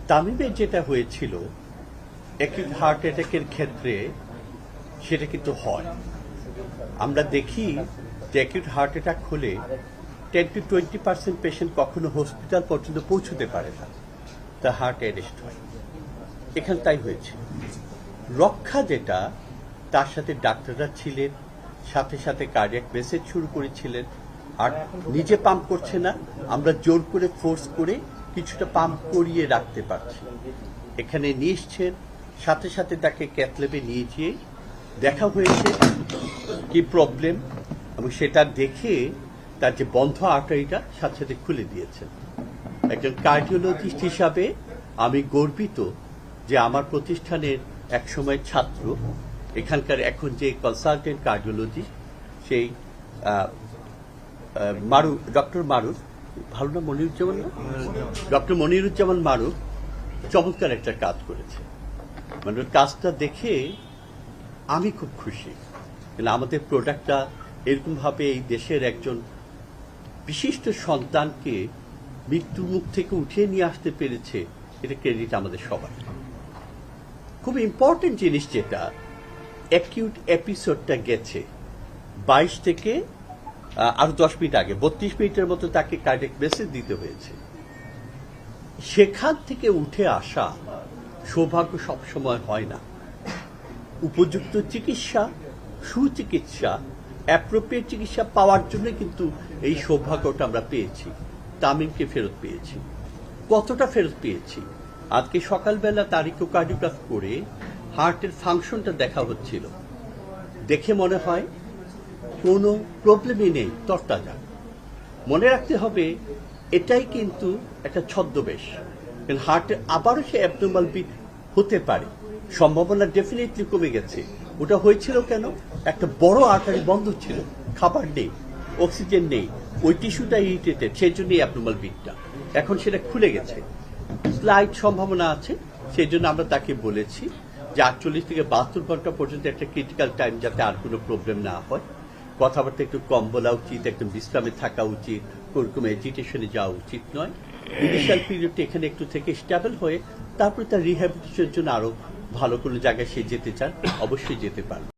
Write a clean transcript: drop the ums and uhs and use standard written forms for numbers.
তামিমের যেটা হয়েছিল অ্যাকিউট হার্ট অ্যাটাকের ক্ষেত্রে সেটা কিন্তু হয়। আমরা দেখি যে অ্যাকিউট হার্ট অ্যাটাক হলে 10-20% পেশেন্ট কখনো হসপিটাল পর্যন্ত পৌঁছতে পারে না, তার হার্ট অ্যারেস্ট হয়। এখানে তাই হয়েছে। রক্ষা যেটা, তার সাথে ডাক্তাররা ছিলেন, সাথে সাথে কার্ডিয়াক মেসেজ শুরু করেছিলেন, আর নিজে পাম্প করছে না, আমরা জোর করে ফোর্স করে কিছুটা পাম্প করিয়ে রাখতে পারছি। এখানে নিয়ে এসছেন, সাথে সাথে তাকে ক্যাথল্যাবে নিয়ে গিয়ে দেখা হয়েছে কি প্রবলেম, এবং সেটা দেখে তার যে বন্ধ আর্টারিটা সাথে সাথে খুলে দিয়েছেন। একজন কার্ডিওলজিস্ট হিসাবে আমি গর্বিত যে আমার প্রতিষ্ঠানের একসময় ছাত্র, এখানকার এখন যে কনসালটেন্ট কার্ডিওলজিস্ট, সেই ডক্টর মারুফ, ভালো না মনিরুজ্জামান, না ডক্টর মনিরুজ্জামান মারুফ চমৎকার একটা কাজ করেছে। মানে ওর কাজটা দেখে আমি খুব খুশি। আমাদের প্রোডাক্টটা এরকমভাবে এই দেশের একজন বিশিষ্ট সন্তানকে মৃত্যুর মুখ থেকে উঠিয়ে নিয়ে আসতে পেরেছে, এটা ক্রেডিট আমাদের সবার। খুব ইম্পর্টেন্ট জিনিস যেটা, অ্যাকিউট এপিসোডটা গেছে 22 থেকে আরো 10 মিনিট আগে, 32 মিনিটের মতো তাকে কার্ডিয়াক মেসেজ দিতে হয়েছে। সেখান থেকে উঠে আসা সৌভাগ্য সবসময় হয় না। উপযুক্ত চিকিৎসা, সুচিকিৎসা, অ্যাপ্রোপ্রিয়েট চিকিৎসা পাওয়ার জন্য কিন্তু এই সৌভাগ্যটা আমরা পেয়েছি। তামিমকে ফেরত পেয়েছি। কতটা ফেরত পেয়েছি? আজকে সকালবেলা তার ইকোকার্ডিওগ্রাফ করে হার্টের ফাংশনটা দেখা হচ্ছিল, দেখে মনে হয় কোনো প্রবলেমই নেই, তরতাজা। মনে রাখতে হবে এটাই কিন্তু একটা ছদ্মবেশ, হার্টের আবারও সে অ্যাবনর্মাল বিট হতে পারে, সম্ভাবনা ডেফিনেটলি কমে গেছে। ওটা হয়েছিল কেন? একটা বড় আর্টারি বন্ধ ছিল, খাবার নেই, অক্সিজেন নেই, ওই টিস্যুটা ইরিটেটেড, সেই জন্যই অ্যাবনর্মাল বিটটা। এখন সেটা খুলে গেছে, স্লাইড সম্ভাবনা আছে। সেই জন্য আমরা তাকে বলেছি যে 48 থেকে 72 ঘন্টা পর্যন্ত একটা ক্রিটিক্যাল টাইম, যাতে আর কোনো প্রবলেম না হয়। কথাবার্তা একটু কম বলা উচিত, একদম বিশ্রামে থাকা উচিত, কোনোরকম এজিটেশনে যাওয়া উচিত নয়। ইনিশিয়াল পিরিয়ডটা এখানে একটু থেকে স্টেবল হয়ে তারপরে তার রিহ্যাবিলিটেশনের জন্য আরো ভালো কোনো জায়গায় সে যেতে চান, অবশ্যই যেতে পারবে।